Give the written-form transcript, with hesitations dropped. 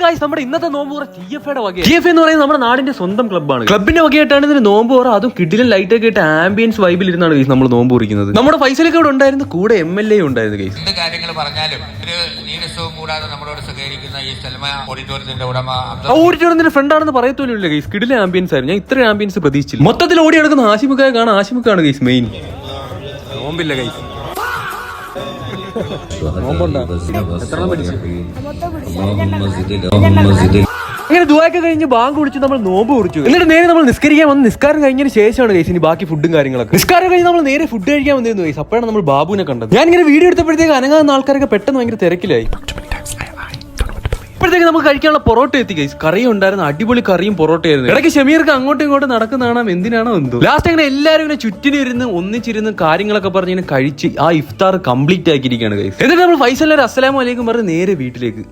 Guys, നമ്മുടെ ഇന്നത്തെ നോമ്പ് തുറ TFA വക. TFA എന്ന് പറയുന്നത് നമ്മുടെ നാടിന്റെ സ്വന്തം ക്ലബ്ബാണ്. ക്ലബിന്റെ വകയായിട്ടാണ് ഇതിന് നോമ്പ് തുറ. അതും കിഡിലും ലൈറ്റ് ഒക്കെ ഇട്ട് ആംബിയൻസ് വൈബിൽ ഇരുന്നാണ് ഗൈസ് നമ്മൾ നോമ്പ് കുറിക്കുന്നത്. നമ്മുടെ ഫൈസലൊക്കെ ഇവിടെ ഉണ്ടായിരുന്നു, കൂടെ MLA ഉണ്ടായിരുന്നു ഗൈസ്. എന്ത് കാര്യങ്ങൾ പറഞ്ഞാലും ഒരു നീരസവും കൂടാതെ നമ്മളോട് സഹകരിക്കുന്ന ഈ സൽമ ഓഡിറ്റോറിയത്തിന്റെ ഉടമ ഓഡിറ്റോറിയത്തിന്റെ ഫ്രണ്ട് ആണെന്ന് പറയത്തോലില്ല ഗൈസ്. കിഡിലെ ആംബിയൻസ് ആയിരുന്നു. ഞാൻ ഇത്രയും ആംബിയൻസ് പ്രതീക്ഷിച്ചില്ല. മൊത്തത്തിൽ ഓടി നടക്കുന്ന ആശിമുഖയെ കാണാൻ. ആശിമുഖാണ് ഗൈസ് മെയിൻ. നോമ്പില്ല ഗൈസ്. അങ്ങനെ ദുആയൊക്കെ കഴിഞ്ഞ് ബാങ്ക് കുടിച്ച് നമ്മൾ നോമ്പ് കുറിച്ചു. എന്നിട്ട് നേരെ നമ്മൾ നിസ്കരിക്കാൻ വന്ന് നിസ്കാരം കഴിഞ്ഞതിന് ശേഷമാണ് ഗൈസ് ഇനി ബാക്കി ഫുഡും കാര്യങ്ങളൊക്കെ. നിസ്കാരം കഴിഞ്ഞ് നമ്മൾ നേരെ ഫുഡ് കഴിക്കാൻ വന്നിരുന്നു ഗൈസ്. അപ്പോഴാണ് നമ്മൾ ബാബുവിനെ കണ്ടത്. ഞാൻ ഇങ്ങനെ വീഡിയോ എടുത്തപ്പോഴത്തേക്ക് അനങ്ങാവുന്ന ആൾക്കാരൊക്കെ പെട്ടെന്ന് ഭയങ്കര തിരക്കിലായി. അപ്പോഴത്തേക്ക് നമുക്ക് കഴിക്കാനുള്ള പൊറോട്ട എത്തി ഗൈസ്. കറിയും ഉണ്ടായിരുന്നു, അടിപൊളി കറിയും പൊറോട്ടയായിരുന്നു. ഇടയ്ക്ക് ഷമീർക്ക് അങ്ങോട്ടും ഇങ്ങോട്ടും നടക്കുന്നതാണ്, എന്തിനാണോ എന്തോ. ലാസ്റ്റ് അങ്ങനെ എല്ലാവരും ഇങ്ങനെ ചുറ്റിനും ഇരുന്ന് ഒന്നിച്ചിരുന്ന് കാര്യങ്ങളൊക്കെ പറഞ്ഞ് ഇങ്ങനെ കഴിച്ച് ആ ഇഫ്താർ കംപ്ലീറ്റ് ആക്കിയിരിക്കുകയാണ് ഗൈസ്. എന്നിട്ട് നമ്മൾ ഫൈസലിനെ അസ്സലാമു അലൈക്കും പറഞ്ഞ് നേരെ വീട്ടിലേക്ക്.